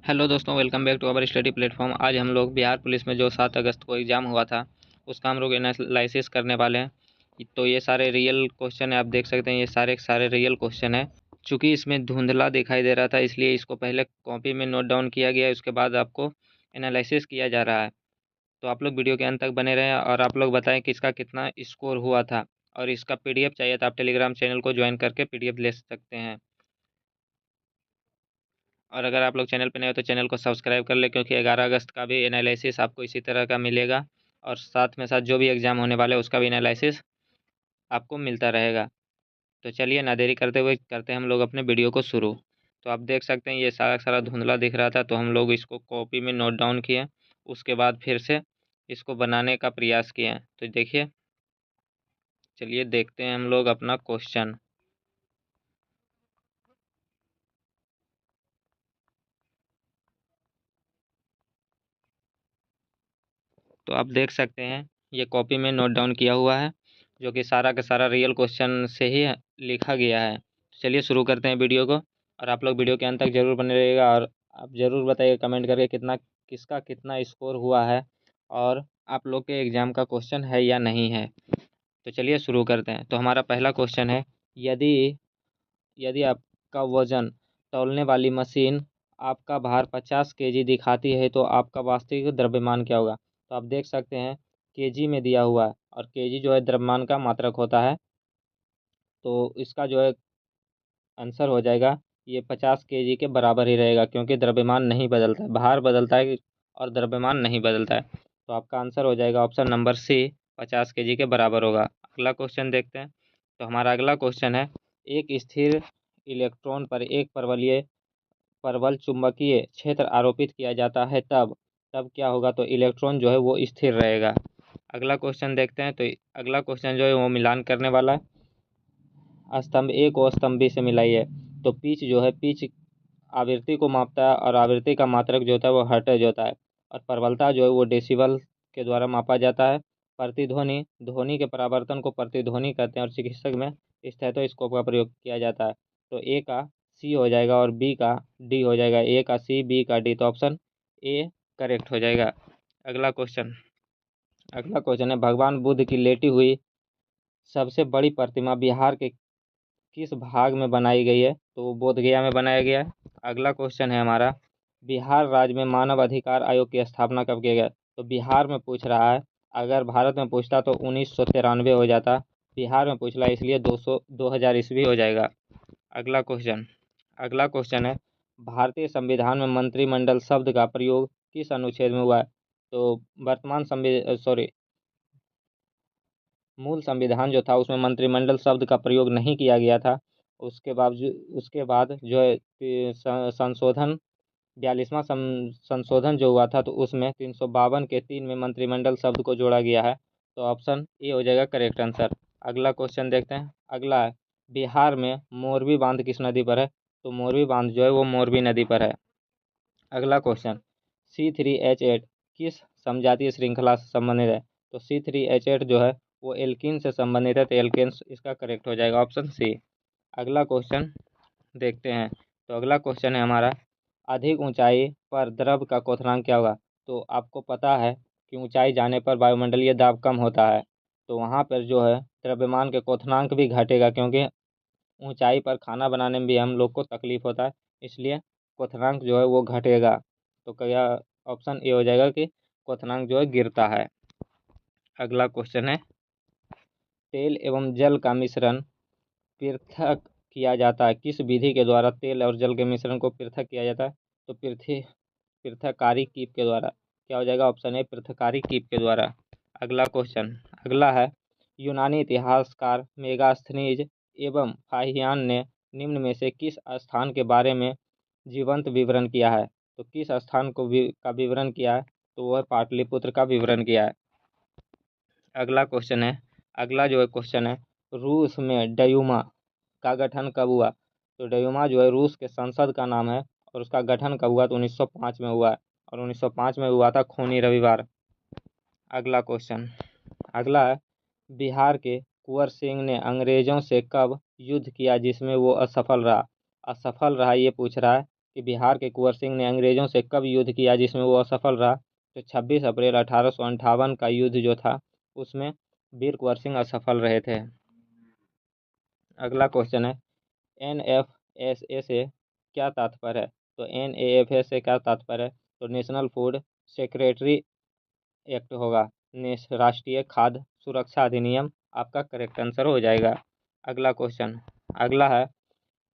Hello दोस्तों, welcome back to our study platform. आज हम लोग बिहार पुलिस में जो 7 अगस्त को एग्ज़ाम हुआ था उसका हम लोग एनालिसिस करने वाले हैं। तो ये सारे रियल क्वेश्चन है, आप देख सकते हैं ये सारे के सारे रियल क्वेश्चन है। चूँकि इसमें धुंधला दिखाई दे रहा था इसलिए इसको पहले कॉपी में नोट डाउन किया गया है, उसके बाद आपको एनालिसिस किया जा रहा है। तो आप लोग वीडियो के अंत तक बने रहें और आप लोग बताएं कि इसका कितना स्कोर हुआ था। और इसका पीडीएफ चाहिए तो आप टेलीग्राम चैनल को ज्वाइन करके पीडीएफ ले सकते हैं। और अगर आप लोग चैनल पे नए हो तो चैनल को सब्सक्राइब कर ले, क्योंकि 11 अगस्त का भी एनालिसिस आपको इसी तरह का मिलेगा और साथ में साथ जो भी एग्ज़ाम होने वाला है उसका भी एनालिसिस आपको मिलता रहेगा। तो चलिए ना देरी करते हुए करते हैं हम लोग अपने वीडियो को शुरू। तो आप देख सकते हैं ये सारा सारा धुंधला दिख रहा था, तो हम लोग इसको कॉपी में नोट डाउन किए, उसके बाद फिर से इसको बनाने का प्रयास किए। तो देखिए, चलिए देखते हैं हम लोग अपना क्वेश्चन। तो आप देख सकते हैं ये कॉपी में नोट डाउन किया हुआ है, जो कि सारा का सारा रियल क्वेश्चन से ही लिखा गया है। तो चलिए शुरू करते हैं वीडियो को, और आप लोग वीडियो के अंत तक जरूर बने रहिएगा और आप ज़रूर बताइए कमेंट करके किसका कितना स्कोर हुआ है और आप लोग के एग्ज़ाम का क्वेश्चन है या नहीं है। तो चलिए शुरू करते हैं। तो हमारा पहला क्वेश्चन है, यदि यदि आपका वज़न तौलने वाली मशीन आपका भार 50 केजी दिखाती है तो आपका वास्तविक द्रव्यमान क्या होगा। तो आप देख सकते हैं केजी में दिया हुआ है और केजी जो है द्रव्यमान का मात्रक होता है। तो इसका जो है आंसर हो जाएगा ये 50 केजी के बराबर ही रहेगा, क्योंकि द्रव्यमान नहीं बदलता है, भार बदलता है और द्रव्यमान नहीं बदलता है। तो आपका आंसर हो जाएगा ऑप्शन नंबर सी, 50 केजी के बराबर होगा। अगला क्वेश्चन देखते हैं। तो हमारा अगला क्वेश्चन है, एक स्थिर इलेक्ट्रॉन पर एक प्रबल चुंबकीय क्षेत्र आरोपित किया जाता है तब तब क्या होगा। तो इलेक्ट्रॉन जो है वो स्थिर रहेगा। अगला क्वेश्चन देखते हैं। तो अगला क्वेश्चन जो है वो मिलान करने वाला है। स्तंभ ए को स्तंभ बी से मिलाइए। तो पिच जो है, पिच आवृत्ति को मापता है और आवृत्ति का मात्रक जो होता है वो हर्ट्ज होता है, और प्रबलता जो है वो डेसिबल के द्वारा मापा जाता है। प्रतिध्वनि, ध्वनि के परावर्तन को प्रतिध्वनि कहते हैं और चिकित्सक में स्टेथोस्कोप का प्रयोग किया जाता है। तो ए का सी हो जाएगा और बी का डी हो जाएगा। ए का सी, बी का डी, तो ऑप्शन ए करेक्ट हो जाएगा। अगला क्वेश्चन अगला क्वेश्चन है, भगवान बुद्ध की लेटी हुई सबसे बड़ी प्रतिमा बिहार के किस भाग में बनाई गई है। तो वो बोध गया में बनाया गया है। अगला क्वेश्चन है हमारा, बिहार राज्य में मानव अधिकार आयोग की स्थापना कब किया गया। तो बिहार में पूछ रहा है, अगर भारत में पूछता तो 1993 हो जाता। बिहार में पूछ रहा है इसलिए 2000 ईस्वी हो जाएगा। अगला क्वेश्चन है, भारतीय संविधान में मंत्रिमंडल शब्द का प्रयोग किस अनुच्छेद में हुआ है। तो वर्तमान मूल संविधान जो था उसमें मंत्रिमंडल शब्द का प्रयोग नहीं किया गया था। उसके बाद जो है संशोधन 42वां संशोधन जो हुआ था तो उसमें 352 के 3 में मंत्रिमंडल शब्द को जोड़ा गया है। तो ऑप्शन ए हो जाएगा करेक्ट आंसर। अगला क्वेश्चन देखते हैं। अगला है, बिहार में मोरबी बांध किस नदी पर है। तो मोरबी बांध जो है वो मोरबी नदी पर है। अगला क्वेश्चन, C3H8 किस समजातीय श्रृंखला से संबंधित है। तो C3H8 जो है वो एल्कीन से संबंधित है, तो एल्केन इसका करेक्ट हो जाएगा, ऑप्शन सी। अगला क्वेश्चन देखते हैं। तो अगला क्वेश्चन है हमारा, अधिक ऊंचाई पर द्रव का क्वथनांक क्या होगा। तो आपको पता है कि ऊंचाई जाने पर वायुमंडलीय दाब कम होता है, तो वहाँ पर जो है द्रव्यमान के क्वथनांक भी घटेगा, क्योंकि ऊंचाई पर खाना बनाने में भी हम लोग को तकलीफ होता है, इसलिए क्वथनांक जो है वो घटेगा। तो क्या ऑप्शन ए हो जाएगा कि क्वथनांक जो है गिरता है। अगला क्वेश्चन है, तेल एवं जल का मिश्रण पृथक किया जाता है किस विधि के द्वारा। तेल और जल के मिश्रण को पृथक किया जाता है। तो पृथकारी कीप के द्वारा। क्या हो जाएगा, ऑप्शन ए पृथकारी कीप के द्वारा। अगला है, यूनानी इतिहासकार मेगास्थनीज एवं फाहियान ने निम्न में से किस स्थान के बारे में जीवंत विवरण किया है। तो किस स्थान का विवरण किया है। तो वह पाटलिपुत्र का विवरण किया है। अगला जो है क्वेश्चन है, रूस में डयूमा का गठन कब हुआ। तो डयूमा जो है रूस के संसद का नाम है और उसका गठन कब हुआ। तो 1905 में हुआ है, और 1905 में हुआ था खूनी रविवार। अगला है, बिहार के कुंवर सिंह ने अंग्रेजों से कब युद्ध किया जिसमें वो असफल रहा। असफल रहा ये पूछ रहा है, कि बिहार के कुंवर सिंह ने अंग्रेजों से कब युद्ध किया जिसमें वो असफल रहा? तो 26 अप्रैल 1858 का युद्ध जो था उसमें वीर कुंवर सिंह असफल रहे थे। अगला क्वेश्चन है NFSA से क्या तात्पर्य है? तो NAFA से क्या तात्पर्य है? तो नेशनल फूड सेक्रेटरी एक्ट होगा, राष्ट्रीय खाद्य सुरक्षा अधिनियम आपका करेक्ट आंसर हो जाएगा। अगला क्वेश्चन, अगला है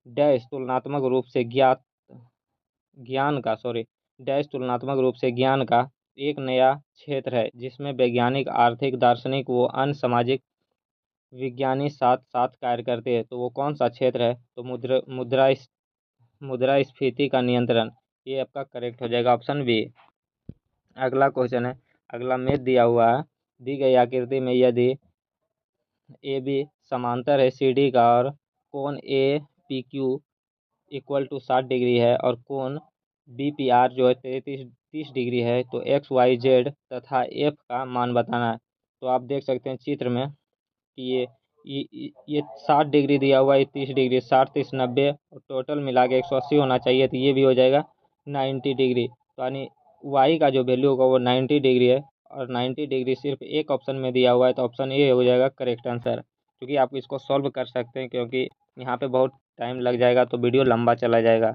डैश तुलनात्मक रूप से तुलनात्मक रूप से ज्ञान का एक नया क्षेत्र है जिसमें वैज्ञानिक, आर्थिक, दार्शनिक व अन्य सामाजिक विज्ञानी साथ साथ कार्य करते हैं। तो वो कौन सा क्षेत्र है? तो मुद्रास्फीति का नियंत्रण, ये आपका करेक्ट हो जाएगा, ऑप्शन बी। अगला क्वेश्चन है, अगला मैथ दिया हुआ है, दी गई आकृति में यदि ए बी समांतर है सी डी का और कोण A P Q equal to 60 degree है और कोण बी पी आर जो है 30 डिग्री है, तो एक्स वाई जेड तथा एफ का मान बताना है। तो आप देख सकते हैं चित्र में कि ये 60 डिग्री दिया हुआ है, 30 डिग्री, 60 30 90 और टोटल मिला के 180 होना चाहिए, तो ये भी हो जाएगा 90 डिग्री। तो यानी वाई का जो वैल्यू होगा वो 90 डिग्री है और 90 डिग्री सिर्फ एक ऑप्शन में दिया हुआ है, तो ऑप्शन ए हो जाएगा करेक्ट आंसर। क्योंकि आप इसको सॉल्व कर सकते हैं क्योंकि यहाँ पे बहुत टाइम लग जाएगा तो वीडियो लंबा चला जाएगा।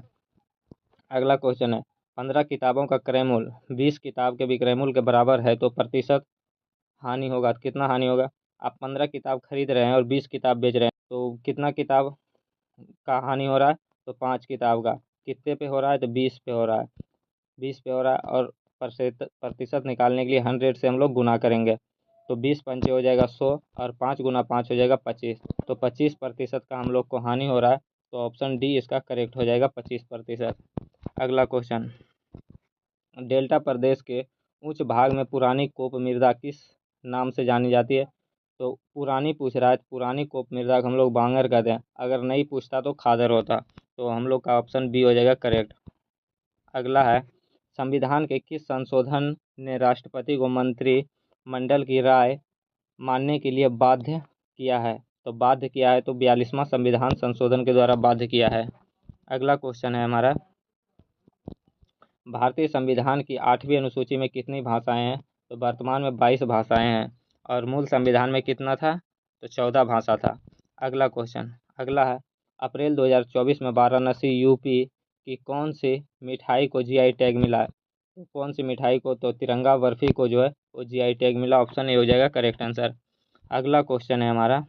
अगला क्वेश्चन है 15 किताबों का क्रय मूल्य 20 किताब के विक्रय मूल्य के बराबर है तो प्रतिशत हानि होगा, तो कितना हानि होगा? आप 15 किताब खरीद रहे हैं और 20 किताब बेच रहे हैं, तो कितना किताब का हानि हो रहा है? तो 5 किताब का। कितने पे हो रहा है? तो 20 पे हो रहा है, 20 पे हो रहा है और प्रतिशत निकालने के लिए 100 से हम लोग गुना करेंगे, तो 20 पंचे हो जाएगा 100 और 5 गुना 5 हो जाएगा 25, तो 25% का हम लोग को हानि हो रहा है, तो ऑप्शन डी इसका करेक्ट हो जाएगा 25%। अगला क्वेश्चन, डेल्टा प्रदेश के उच्च भाग में पुरानी कोप मृदा किस नाम से जानी जाती है? तो पुरानी पूछ रहा है, तो पुरानी कोप मृदा को हम लोग बांगर कहते हैं, अगर नहीं पूछता तो खादर होता, तो हम लोग का ऑप्शन बी हो जाएगा करेक्ट। अगला है संविधान के किस संशोधन ने राष्ट्रपति को मंत्रिमंडल की राय मानने के लिए बाध्य किया है? तो बाध्य किया है तो 42वां संविधान संशोधन के द्वारा बाध्य किया है। अगला क्वेश्चन है हमारा, भारतीय संविधान की 8वीं अनुसूची में कितनी भाषाएं हैं? तो वर्तमान में 22 भाषाएं हैं और मूल संविधान में कितना था? तो 14 भाषा था। अगला क्वेश्चन, अगला है अप्रैल 2024 में वाराणसी यूपी की कौन सी मिठाई को जीआई टैग मिला है? तो कौन सी मिठाई को? तो तिरंगा बर्फी को जो है वो जीआई टैग मिला, ऑप्शन ए हो जाएगा करेक्ट आंसर। अगला क्वेश्चन है हमारा,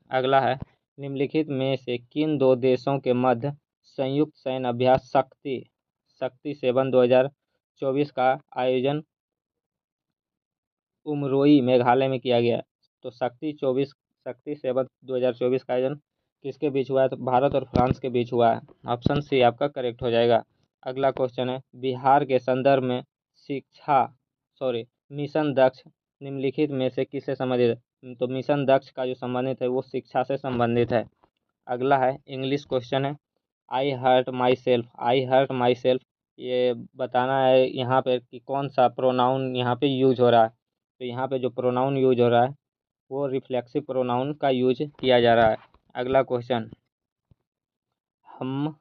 अगला है निम्नलिखित में से किन दो देशों के मध्य संयुक्त सैन्य अभ्यास शक्ति 7 2024 का आयोजन उमरोई मेघालय में किया गया? तो शक्ति 7 2024 का आयोजन किसके बीच हुआ है? तो भारत और फ्रांस के बीच हुआ है, ऑप्शन सी आपका करेक्ट हो जाएगा। अगला क्वेश्चन है बिहार के संदर्भ में मिशन दक्ष निम्नलिखित में से किससे संबंधित है? तो मिशन दक्ष का जो संबंधित है वो शिक्षा से संबंधित है। अगला है इंग्लिश क्वेश्चन है आई हर्ट माई सेल्फ, ये बताना है यहाँ पे कि कौन सा प्रोनाउन यहाँ पे यूज हो रहा है। तो यहाँ पे जो प्रोनाउन यूज हो रहा है वो रिफ्लेक्सिव प्रोनाउन का यूज किया जा रहा है। अगला क्वेश्चन, हम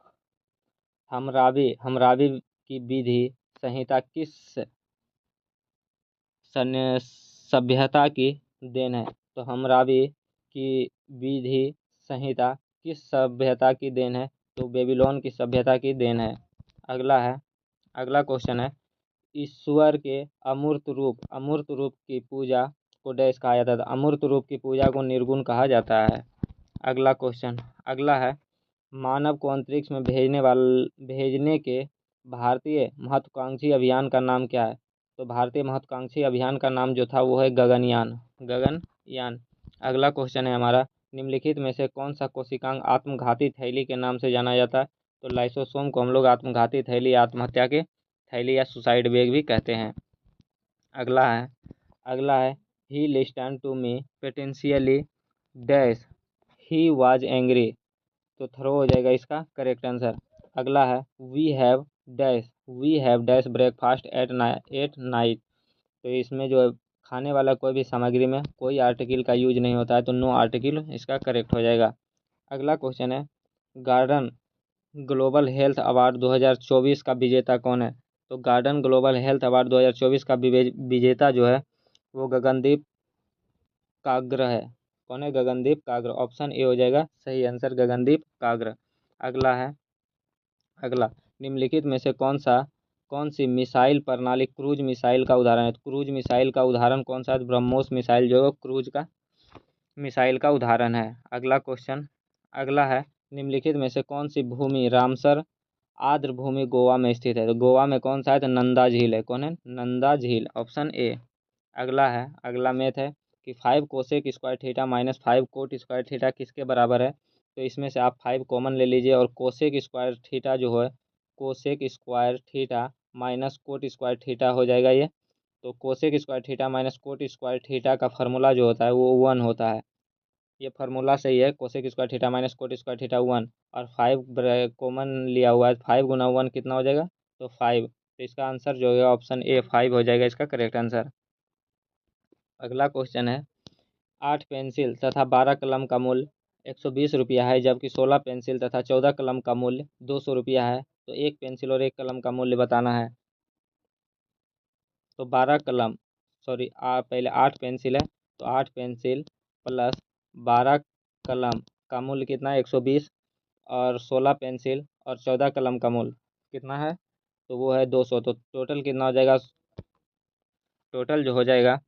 हमरावी की विधि संहिता किस सभ्यता की देन है? तो हमरावी की विधि संहिता किस सभ्यता की देन है? तो बेबीलोन की सभ्यता की देन है। अगला क्वेश्चन है ईश्वर के अमूर्त रूप की पूजा को डैश कहा जाता है? अमूर्त रूप की पूजा को निर्गुण कहा जाता है। अगला क्वेश्चन, अगला है मानव को अंतरिक्ष में भेजने के भारतीय महत्वाकांक्षी अभियान का नाम क्या है? तो भारतीय महत्वाकांक्षी अभियान का नाम जो था वो है गगनयान। अगला क्वेश्चन है हमारा निम्नलिखित में से कौन सा कोशिकांग आत्मघाती थैली के नाम से जाना जाता है? तो लाइसोसोम को हम लोग आत्मघाती थैली, आत्महत्या के थैली या सुसाइड बैग भी कहते हैं। अगला है he listened to me potentially dash he was angry, तो थ्रो हो जाएगा इसका करेक्ट आंसर। अगला है we have dash breakfast at night, तो इसमें जो खाने वाला कोई भी सामग्री में कोई आर्टिकल का यूज नहीं होता है, तो नो आर्टिकल इसका करेक्ट हो जाएगा। अगला क्वेश्चन है गार्डन ग्लोबल हेल्थ अवार्ड 2024 का विजेता कौन है? तो गार्डन ग्लोबल हेल्थ अवार्ड 2024 का विजेता जो है वो गगनदीप काग्र है। कौन है? गगनदीप काग्र। ऑप्शन ए हो जाएगा सही आंसर, गगनदीप काग्र। अगला है, अगला, निम्नलिखित में से कौन सी मिसाइल प्रणाली क्रूज मिसाइल का उदाहरण है? क्रूज मिसाइल का उदाहरण कौन सा है? ब्रह्मोस मिसाइल जो है क्रूज का मिसाइल का उदाहरण है। अगला क्वेश्चन, अगला है, निम्नलिखित में से कौन सी भूमि रामसर आर्द्र भूमि गोवा में स्थित है? तो गोवा में कौन सा है? तो नंदा झील है। कौन है? नंदा झील, ऑप्शन ए। अगला है, अगला मैथ है कि 5 cosec square theta minus 5 coat square theta किसके बराबर है? तो इसमें से आप 5 कॉमन ले लीजिए और कोसेक स्क्वायर थीटा जो है cosec square theta minus cot square theta हो जाएगा ये। तो cosec square theta minus cot square theta का फार्मूला जो होता है वो 1 होता है। ये फार्मूला सही है, cosec square theta minus cot square theta 1। और 5 कॉमन लिया हुआ है, 5 गुना 1 कितना हो जाएगा? तो 5। तो इसका आंसर जो है ऑप्शन ए 5 हो जाएगा इसका करेक्ट आंसर। अगला क्वेश्चन है, 8 पेंसिल तथा 12 कलम का मूल्य 120 रुपया है, जबकि 16 पेंसिल तथा 14 कलम का मूल्य 200 रुपया है। तो एक पेंसिल और एक कलम का मूल्य बताना है। तो 12 कलम, सॉरी पहले 8 पेंसिल है, तो 8 पेंसिल प्लस 12 कलम का मूल्य कितना है? 120। और 16 पेंसिल और 14 कलम का मूल्य कितना है? तो वो है 200। तो टोटल कितना हो जाएगा? टोटल जो हो जाएगा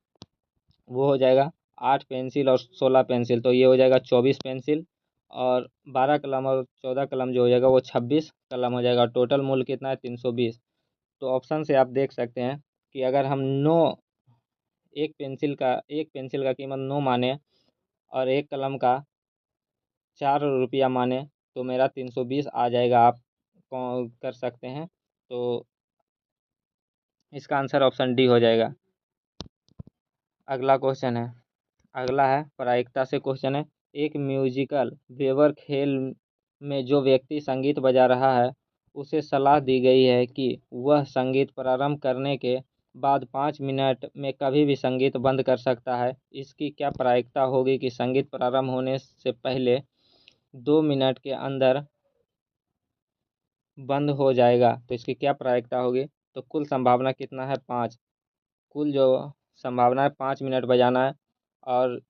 वो हो जाएगा 8 पेंसिल और 16 पेंसिल, तो ये हो जाएगा 24 पेंसिल। और 12 कलम और 14 कलम जो हो जाएगा वो 26 कलम हो जाएगा। टोटल मूल्य कितना है? 320। तो ऑप्शन से आप देख सकते हैं कि अगर हम नो एक पेंसिल का कीमत 9 माने और एक कलम का 4 रुपया माने तो मेरा 320 आ जाएगा। आप कर सकते हैं। तो इसका आंसर ऑप्शन डी हो जाएगा। अगला क्वेश्चन है, अगला है प्रायिकता से क्वेश्चन है, एक म्यूजिकल वेवर खेल में जो व्यक्ति संगीत बजा रहा है उसे सलाह दी गई है कि वह संगीत प्रारंभ करने के बाद 5 मिनट में कभी भी संगीत बंद कर सकता है। इसकी क्या प्रायिकता होगी कि संगीत प्रारंभ होने से पहले 2 मिनट के अंदर बंद हो जाएगा? तो इसकी क्या प्रायिकता होगी? तो कुल संभावना कितना है? 5। कुल जो संभावना है 5 मिनट बजाना है और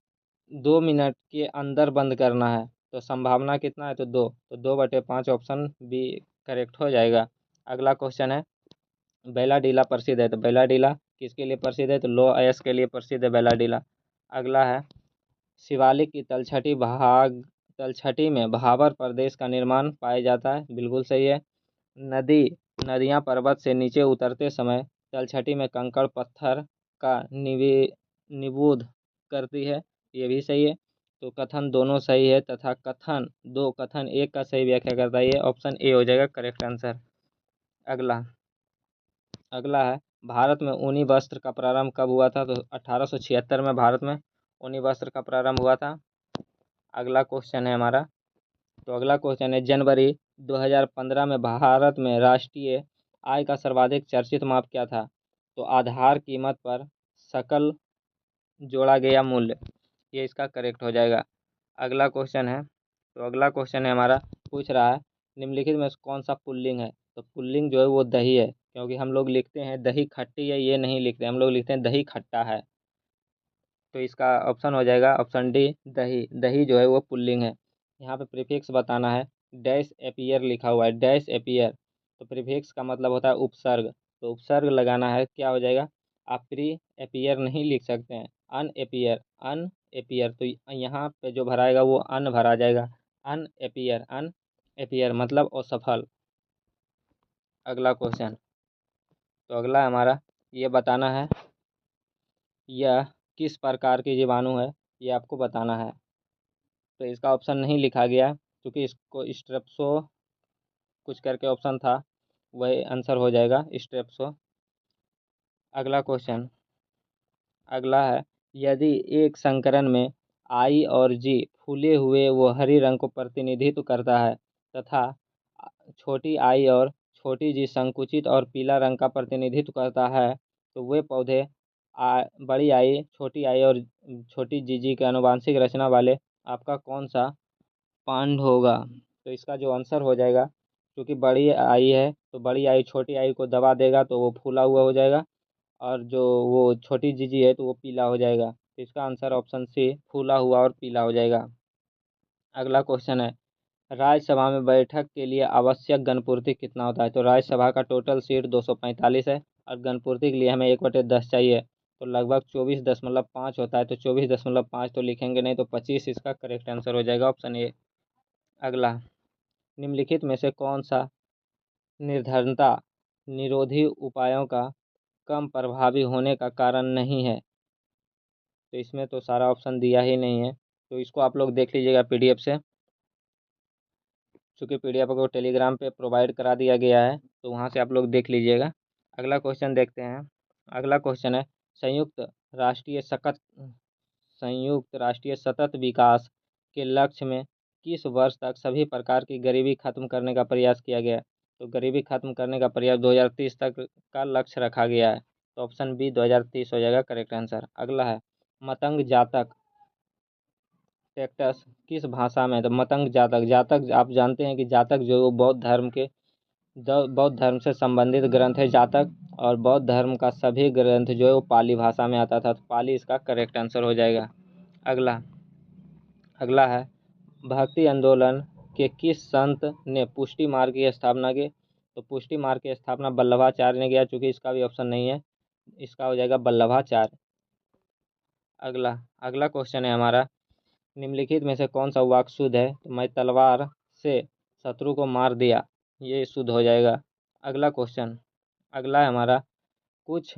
2 मिनट के अंदर बंद करना है। तो संभावना कितना है? तो 2। तो 2/5 ऑप्शन बी करेक्ट हो जाएगा। अगला क्वेश्चन है, बेलाडीला प्रसिद्ध है, तो बेलाडीला किसके लिए प्रसिद्ध है? तो लो अयस के लिए प्रसिद्ध है बेलाडीला। अगला है, शिवालिक की तलछटी में भाबर प्रदेश का निर्माण पाया जाता है। बिल्कुल सही है। नदी नदियाँ पर्वत से नीचे उतरते समय तलछटी में कंकड़ पत्थर का निबूध करती है। ये भी सही है। तो कथन दोनों सही है तथा कथन एक का सही व्याख्या करता है। ये ऑप्शन ए हो जाएगा करेक्ट आंसर। अगला, अगला है, भारत में ऊनी वस्त्र का प्रारंभ कब हुआ था? तो 1876 में भारत में ऊनी वस्त्र का प्रारंभ हुआ था। अगला क्वेश्चन है हमारा, तो अगला क्वेश्चन है, जनवरी 2015 में भारत में राष्ट्रीय आय का सर्वाधिक चर्चित माप क्या था? तो आधार कीमत पर सकल जोड़ा गया मूल्य। ये इसका करेक्ट हो जाएगा। अगला क्वेश्चन है, तो अगला क्वेश्चन है हमारा, पूछ रहा है निम्नलिखित में से कौन सा पुल्लिंग है? तो पुल्लिंग जो है वो दही है, क्योंकि हम लोग लिखते हैं दही खट्टी है, ये नहीं लिखते, हम लोग लिखते हैं दही खट्टा है। तो इसका ऑप्शन हो जाएगा ऑप्शन डी दही। दही जो है वो पुल्लिंग है। यहाँ पे प्रीफिक्स बताना है, डैश एपियर लिखा हुआ है, डैश एपियर। तो प्रीफिक्स का मतलब होता है उपसर्ग, तो उपसर्ग लगाना है, क्या हो जाएगा? आप प्री एपियर नहीं लिख सकते हैं, अन एपियर, अन एपियर। तो यहाँ पे जो भराएगा वो अन भरा जाएगा, अन एपियर, अन एपियर मतलब असफल। अगला क्वेश्चन, तो अगला हमारा ये बताना है यह किस प्रकार की जीवाणु है, ये आपको बताना है। तो इसका ऑप्शन नहीं लिखा गया क्योंकि इसको स्ट्रेप्सो कुछ करके ऑप्शन था, वही आंसर हो जाएगा स्ट्रेप्सो। अगला क्वेश्चन, अगला है, यदि एक संकरण में आई और जी फूले हुए वो हरी रंग को प्रतिनिधित्व करता है तथा छोटी आई और छोटी जी संकुचित और पीला रंग का प्रतिनिधित्व करता है, तो वे पौधे बड़ी आई, छोटी आई और छोटी जीजी के आनुवंशिक रचना वाले आपका कौन सा पांड होगा? तो इसका जो आंसर हो जाएगा क्योंकि बड़ी आई है तो बड़ी आई छोटी आई को दबा देगा तो वो फूला हुआ हो जाएगा, और जो वो छोटी जीजी है तो वो पीला हो जाएगा। तो इसका आंसर ऑप्शन सी फूला हुआ और पीला हो जाएगा। अगला क्वेश्चन है, राज्यसभा में बैठक के लिए आवश्यक गणपूर्ति कितना होता है? तो राज्यसभा का टोटल सीट 245 है और गणपूर्ति के लिए हमें 1/10 चाहिए, तो लगभग 24.5 होता है। तो 24.5 तो लिखेंगे नहीं, तो 25 इसका करेक्ट आंसर हो जाएगा, ऑप्शन ए। अगला, निम्नलिखित में से कौन सा निर्धनता निरोधी उपायों का कम प्रभावी होने का कारण नहीं है? तो इसमें तो सारा ऑप्शन दिया ही नहीं है, तो इसको आप लोग देख लीजिएगा पीडीएफ से, चूँकि पीडीएफ को टेलीग्राम पे प्रोवाइड करा दिया गया है, तो वहाँ से आप लोग देख लीजिएगा। अगला क्वेश्चन देखते हैं। अगला क्वेश्चन है, संयुक्त राष्ट्रीय सकत संयुक्त राष्ट्रीय सतत विकास के लक्ष्य में किस वर्ष तक सभी प्रकार की गरीबी खत्म करने का प्रयास किया गया है? तो गरीबी खत्म करने का प्रयास 2030 तक का लक्ष्य रखा गया है, तो ऑप्शन बी 2030 हो जाएगा करेक्ट आंसर। अगला है, मतंग जातक टेक्स्ट किस भाषा में है? तो मतंग जातक, जातक आप जानते हैं कि जातक जो है वो बौद्ध धर्म से संबंधित ग्रंथ है जातक, और बौद्ध धर्म का सभी ग्रंथ जो है वो पाली भाषा में आता था, तो पाली इसका करेक्ट आंसर हो जाएगा। अगला अगला है, भक्ति आंदोलन के किस संत ने पुष्टि मार्ग की स्थापना की? तो पुष्टि मार्ग की स्थापना वल्लभाचार्य ने किया, चूंकि इसका भी ऑप्शन नहीं है, इसका हो जाएगा वल्लभाचार्य। अगला अगला क्वेश्चन है हमारा, निम्नलिखित में से कौन सा वाक्य शुद्ध है? तो मैं तलवार से शत्रु को मार दिया, ये शुद्ध हो जाएगा। अगला क्वेश्चन, अगला है हमारा, कुछ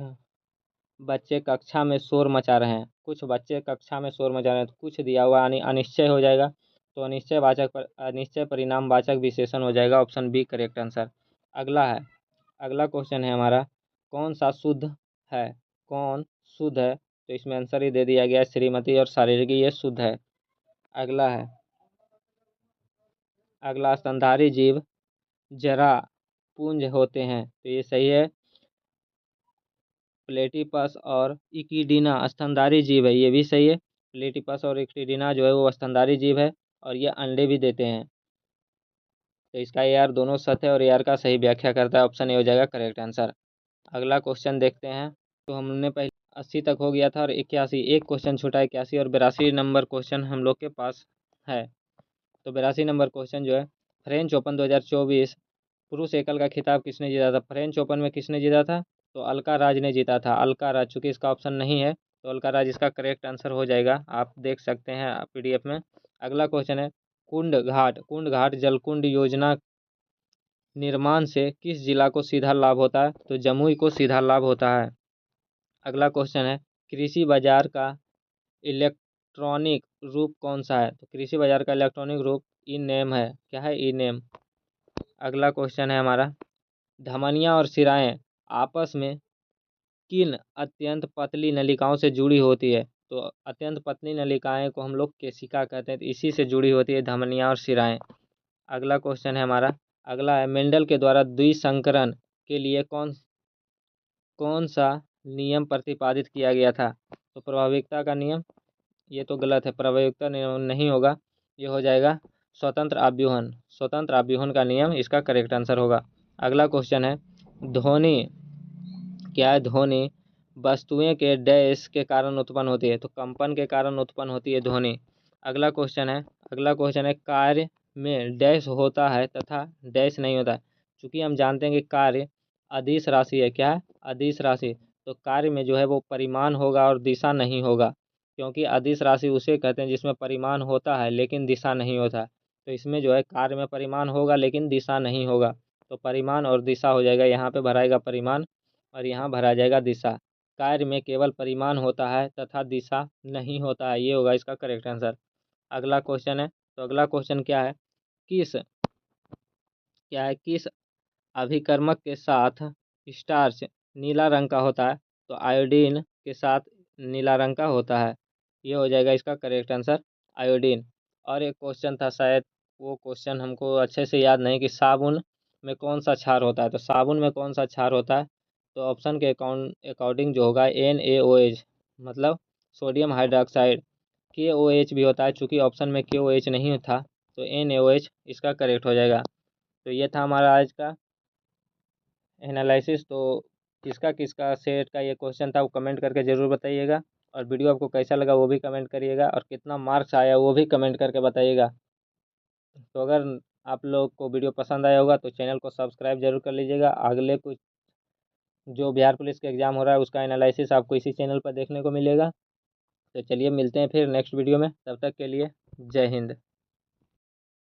बच्चे कक्षा में शोर मचा रहे हैं, कुछ बच्चे कक्षा में शोर मचा रहे हैं, तो कुछ दिया हुआ अनिश्चय हो जाएगा, तो अनिश्चय परिणाम वाचक विशेषण हो जाएगा, ऑप्शन बी करेक्ट आंसर। अगला है, अगला क्वेश्चन है हमारा, कौन सा शुद्ध है? कौन शुद्ध है? तो इसमें आंसर ही दे दिया गया है, श्रीमती और शारीरिक, ये शुद्ध है। अगला है, अगला, स्तनधारी जीव जरा पुंज होते हैं, तो ये सही है। प्लेटिपस और इक्विडीना स्तनधारी जीव है, ये भी सही है। प्लेटिपस और इक्विडीना जो है वो स्तनधारी जीव है और ये अंडे भी देते हैं, तो इसका यार दोनों सत्य और यार का सही व्याख्या करता है, ऑप्शन ए हो जाएगा करेक्ट आंसर। अगला क्वेश्चन देखते हैं। तो हमने पहले 80 तक हो गया था और 81, एक क्वेश्चन छूटा, 81 और 82 नंबर क्वेश्चन हम लोग के पास है। तो 82 नंबर क्वेश्चन जो है, फ्रेंच ओपन 2024 पुरुष एकल का खिताब किसने जीता था? फ्रेंच ओपन में किसने जीता था? तो अल्काराज ने जीता था, अल्काराज, चूंकि इसका ऑप्शन नहीं है तो अल्काराज इसका करेक्ट आंसर हो जाएगा, आप देख सकते हैं पीडीएफ में। अगला क्वेश्चन है, कुंड घाट जलकुंड योजना निर्माण से किस जिला को सीधा लाभ होता है? तो जमुई को सीधा लाभ होता है। अगला क्वेश्चन है, कृषि बाजार का इलेक्ट्रॉनिक रूप कौन सा है? तो कृषि बाजार का इलेक्ट्रॉनिक रूप ई नेम है, क्या है? ई नेम। अगला क्वेश्चन है हमारा, धमनियां और शिराएं आपस में किन अत्यंत पतली नलिकाओं से जुड़ी होती है? तो अत्यंत पतली नलिकाएं को हम लोग केशिका कहते हैं, तो इसी से जुड़ी होती है धमनियां और शिराएं। अगला क्वेश्चन है हमारा, अगला है, मेंडल के द्वारा द्विसंकरण के लिए कौन कौन सा नियम प्रतिपादित किया गया था? तो प्रभाविकता का नियम, ये तो गलत है, प्रभाविकता नियम नहीं होगा, ये हो जाएगा स्वतंत्र आव्यूहन का नियम इसका करेक्ट आंसर होगा। अगला क्वेश्चन है, ध्वनि क्या है? ध्वनि वस्तुएं के डैश के कारण उत्पन्न होती है, तो कंपन के कारण उत्पन्न होती है ध्वनि। अगला क्वेश्चन है, कार्य में डैश होता है तथा डैश नहीं होता है। चूंकि हम जानते हैं कि कार्य अदिश राशि है, क्या है? अदिश राशि, तो कार्य में जो है वो परिमाण होगा और दिशा नहीं होगा, क्योंकि अदिश राशि उसे कहते हैं जिसमें परिमाण होता है लेकिन दिशा नहीं होता। तो इसमें जो है कार्य में परिमाण होगा लेकिन दिशा नहीं होगा, तो परिमाण और दिशा हो जाएगा, यहाँ पे भराएगा परिमाण और यहाँ भरा जाएगा दिशा। कार्य में केवल परिमाण होता है तथा दिशा नहीं होता है, ये होगा इसका करेक्ट आंसर। अगला क्वेश्चन है, तो अगला क्वेश्चन किस किस अभिकर्मक के साथ स्टार्च नीला रंग का होता है? तो आयोडीन के साथ नीला रंग का होता है, ये हो जाएगा इसका करेक्ट आंसर, आयोडीन। और एक क्वेश्चन था, शायद वो क्वेश्चन हमको अच्छे से याद नहीं, कि साबुन में कौन सा क्षार होता है? तो साबुन में कौन सा क्षार होता है? तो ऑप्शन के अकॉर्डिंग जो होगा NaOH, मतलब सोडियम हाइड्रोक्साइड। KOH भी होता है, चूंकि ऑप्शन में KOH नहीं था, तो NaOH इसका करेक्ट हो जाएगा। तो ये था हमारा आज का एनालिसिस। तो किसका किसका सेट का ये क्वेश्चन था वो कमेंट करके ज़रूर बताइएगा, और वीडियो आपको कैसा लगा वो भी कमेंट करिएगा, और कितना मार्क्स आया वो भी कमेंट करके बताइएगा। तो अगर आप लोग को वीडियो पसंद आया होगा तो चैनल को सब्सक्राइब जरूर कर लीजिएगा। अगले कुछ जो बिहार पुलिस का एग्ज़ाम हो रहा है उसका एनालिसिस आपको इसी चैनल पर देखने को मिलेगा। तो चलिए मिलते हैं फिर नेक्स्ट वीडियो में, तब तक के लिए जय हिंद।